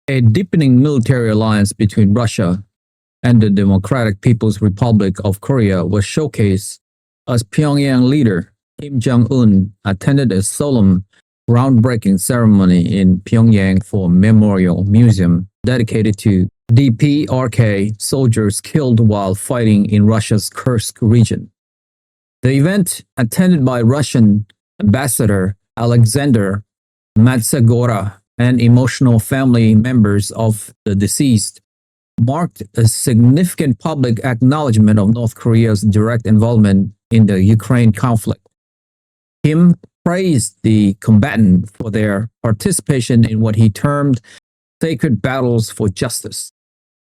A deepening military alliance between Russia and the Democratic People's Republic of Korea was showcased as Pyongyang leader Kim Jong-un attended a solemn groundbreaking ceremony in Pyongyang for a memorial museum dedicated to DPRK soldiers killed while fighting in Russia's Kursk region. The event, attended by Russian Ambassador Aleksandr, Matsegora, and emotional family members of the deceased, marked a significant public acknowledgement of North Korea's direct involvement in the Ukraine conflict. Kim praised the combatant for their participation in what he termed sacred battles for justice,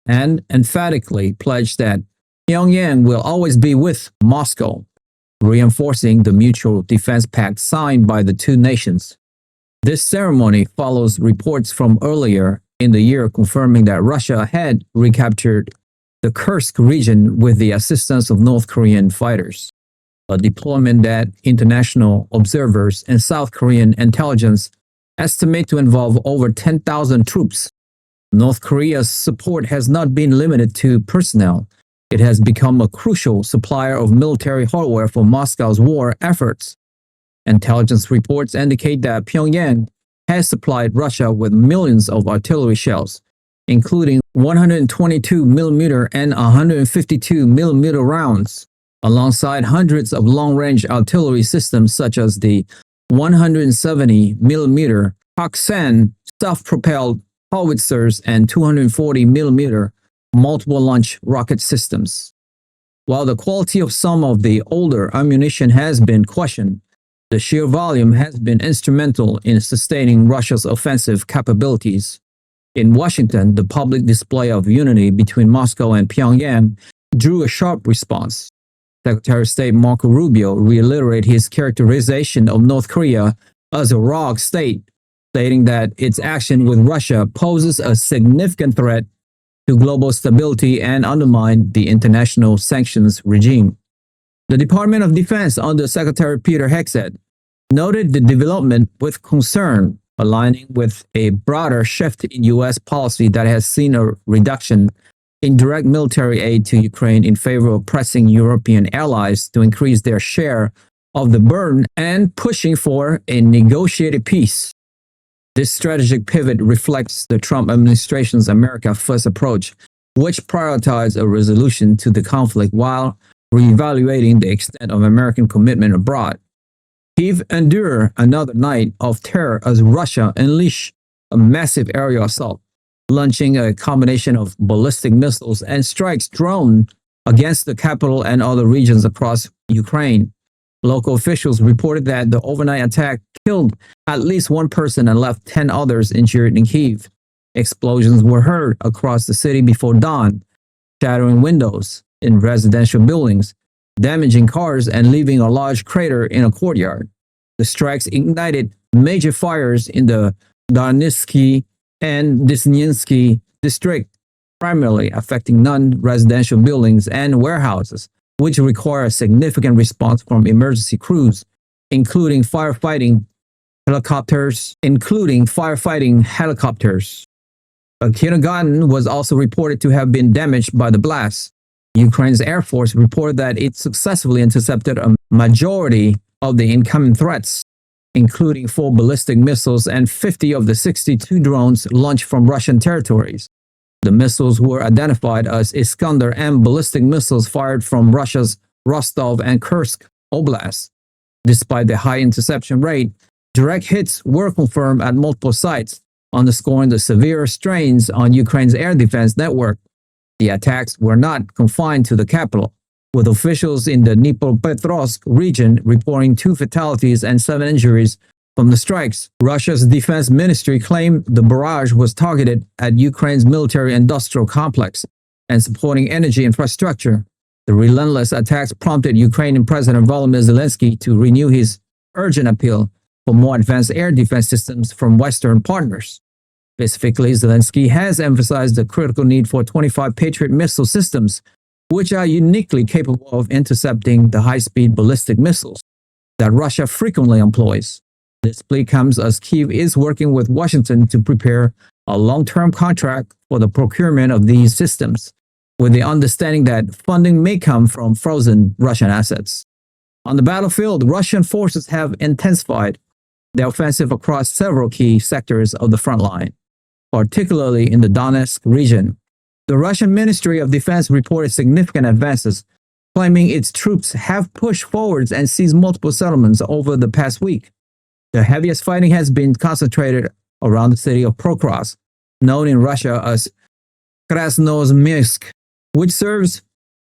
and emphatically pledged that Pyongyang will always be with Moscow, reinforcing the mutual defense pact signed by the two nations. This ceremony follows reports from earlier in the year confirming that Russia had recaptured the Kursk region with the assistance of North Korean fighters, a deployment that international observers and South Korean intelligence estimate to involve over 10,000 troops. North Korea's support has not been limited to personnel. It has become a crucial supplier of military hardware for Moscow's war efforts. Intelligence reports indicate that Pyongyang has supplied Russia with millions of artillery shells, including 122mm and 152mm rounds, alongside hundreds of long-range artillery systems such as the 170mm Hoksan self-propelled howitzers and 240mm multiple-launch rocket systems. While the quality of some of the older ammunition has been questioned, the sheer volume has been instrumental in sustaining Russia's offensive capabilities. In Washington, the public display of unity between Moscow and Pyongyang drew a sharp response. Secretary of State Marco Rubio reiterated his characterization of North Korea as a rogue state, stating that its action with Russia poses a significant threat to global stability and undermine the international sanctions regime. The Department of Defense under Secretary Peter Hegseth noted the development with concern, aligning with a broader shift in U.S. policy that has seen a reduction in direct military aid to Ukraine in favor of pressing European allies to increase their share of the burden and pushing for a negotiated peace. This strategic pivot reflects the Trump administration's America First approach, which prioritized a resolution to the conflict while reevaluating the extent of American commitment abroad. Kyiv endured another night of terror as Russia unleashed a massive aerial assault, launching a combination of ballistic missiles and strikes drone against the capital and other regions across Ukraine. Local officials reported that the overnight attack killed at least one person and left 10 others injured in Kyiv. Explosions were heard across the city before dawn, shattering windows in residential buildings, damaging cars, and leaving a large crater in a courtyard. The strikes ignited major fires in the Donetsk and Dnipropetrovsk district, primarily affecting non-residential buildings and warehouses, which require a significant response from emergency crews, including firefighting helicopters. A kindergarten was also reported to have been damaged by the blast. Ukraine's Air Force reported that it successfully intercepted a majority of the incoming threats, including 4 ballistic missiles and 50 of the 62 drones launched from Russian territories. The missiles were identified as Iskander and ballistic missiles fired from Russia's Rostov and Kursk oblasts. Despite the high interception rate, direct hits were confirmed at multiple sites, underscoring the severe strains on Ukraine's air defense network. The attacks were not confined to the capital, with officials in the Dnipropetrovsk region reporting 2 fatalities and 7 injuries from the strikes. Russia's defense ministry claimed the barrage was targeted at Ukraine's military-industrial complex and supporting energy infrastructure. The relentless attacks prompted Ukrainian President Volodymyr Zelensky to renew his urgent appeal for more advanced air defense systems from Western partners. Specifically, Zelensky has emphasized the critical need for 25 Patriot missile systems, which are uniquely capable of intercepting the high-speed ballistic missiles that Russia frequently employs. This plea comes as Kyiv is working with Washington to prepare a long-term contract for the procurement of these systems, with the understanding that funding may come from frozen Russian assets. On the battlefield, Russian forces have intensified their offensive across several key sectors of the front line, particularly in the Donetsk region. The Russian Ministry of Defense reported significant advances, claiming its troops have pushed forwards and seized multiple settlements over the past week. The heaviest fighting has been concentrated around the city of Pokrovsk, known in Russia as Krasnoyarsk, which serves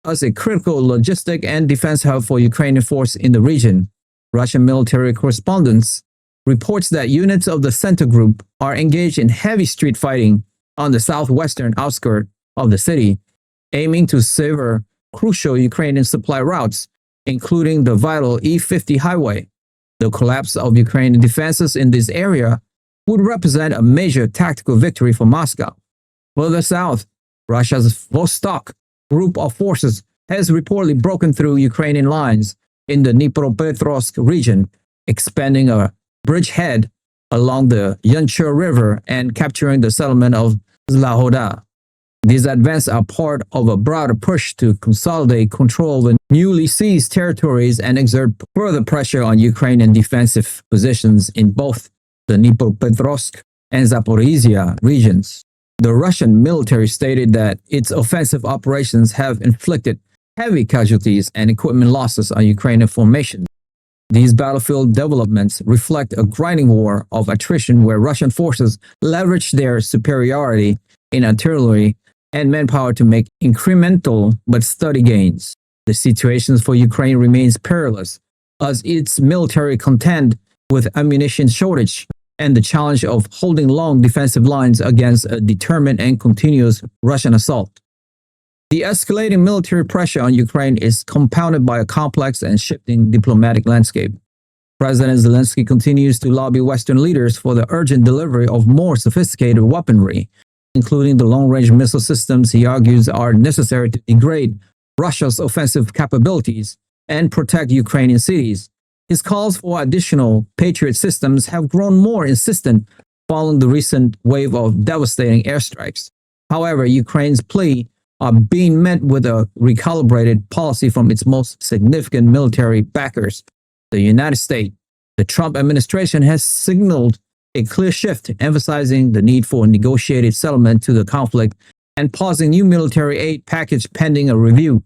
as a critical logistic and defense hub for Ukrainian forces in the region. Russian military correspondence reports that units of the Center Group are engaged in heavy street fighting on the southwestern outskirts of the city, aiming to sever crucial Ukrainian supply routes, including the vital E50 highway. The collapse of Ukrainian defenses in this area would represent a major tactical victory for Moscow. Further south, Russia's Vostok group of forces has reportedly broken through Ukrainian lines in the Dnipropetrovsk region, expanding a bridgehead along the Yanchur River and capturing the settlement of Zlahoda. These advances are part of a broader push to consolidate control of newly seized territories and exert further pressure on Ukrainian defensive positions in both the Dnipropetrovsk and Zaporizhia regions. The Russian military stated that its offensive operations have inflicted heavy casualties and equipment losses on Ukrainian formations. These battlefield developments reflect a grinding war of attrition where Russian forces leverage their superiority in artillery and manpower to make incremental but steady gains. The situation for Ukraine remains perilous as its military contend with ammunition shortage and the challenge of holding long defensive lines against a determined and continuous Russian assault. The escalating military pressure on Ukraine is compounded by a complex and shifting diplomatic landscape. President Zelensky continues to lobby Western leaders for the urgent delivery of more sophisticated weaponry, including the long-range missile systems he argues are necessary to degrade Russia's offensive capabilities and protect Ukrainian cities. His calls for additional Patriot systems have grown more insistent following the recent wave of devastating airstrikes. However, Ukraine's plea are being met with a recalibrated policy from its most significant military backers, the United States. The Trump administration has signaled a clear shift, emphasizing the need for a negotiated settlement to the conflict and pausing new military aid package pending a review.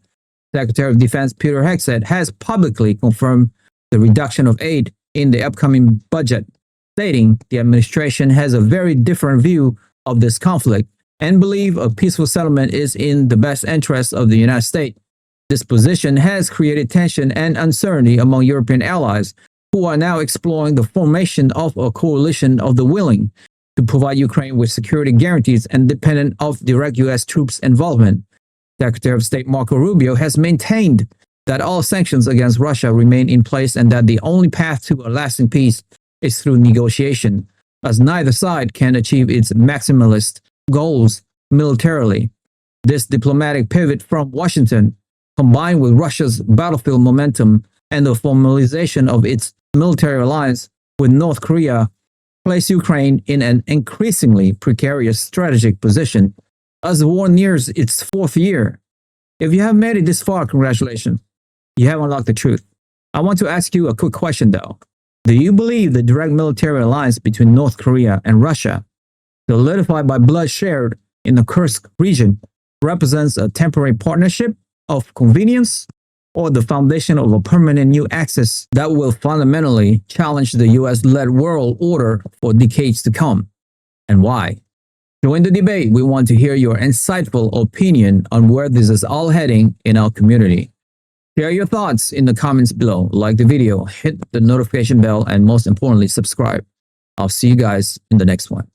Secretary of Defense Peter Hegseth has publicly confirmed the reduction of aid in the upcoming budget, stating the administration has a very different view of this conflict and believe a peaceful settlement is in the best interest of the United States. This position has created tension and uncertainty among European allies, who are now exploring the formation of a coalition of the willing to provide Ukraine with security guarantees independent of direct U.S. troops involvement. Secretary of State Marco Rubio has maintained that all sanctions against Russia remain in place and that the only path to a lasting peace is through negotiation, as neither side can achieve its maximalist goals militarily. This diplomatic pivot from Washington, combined with Russia's battlefield momentum and the formalization of its military alliance with North Korea, place Ukraine in an increasingly precarious strategic position as the war nears its fourth year. If you have made it this far, congratulations. You have unlocked the truth. I want to ask you a quick question though. Do you believe the direct military alliance between North Korea and Russia, solidified by blood shared in the Kursk region, represents a temporary partnership of convenience or the foundation of a permanent new axis that will fundamentally challenge the US-led world order for decades to come? And why? Join the debate. We want to hear your insightful opinion on where this is all heading in our community. Share your thoughts in the comments below, like the video, hit the notification bell, and most importantly, subscribe. I'll see you guys in the next one.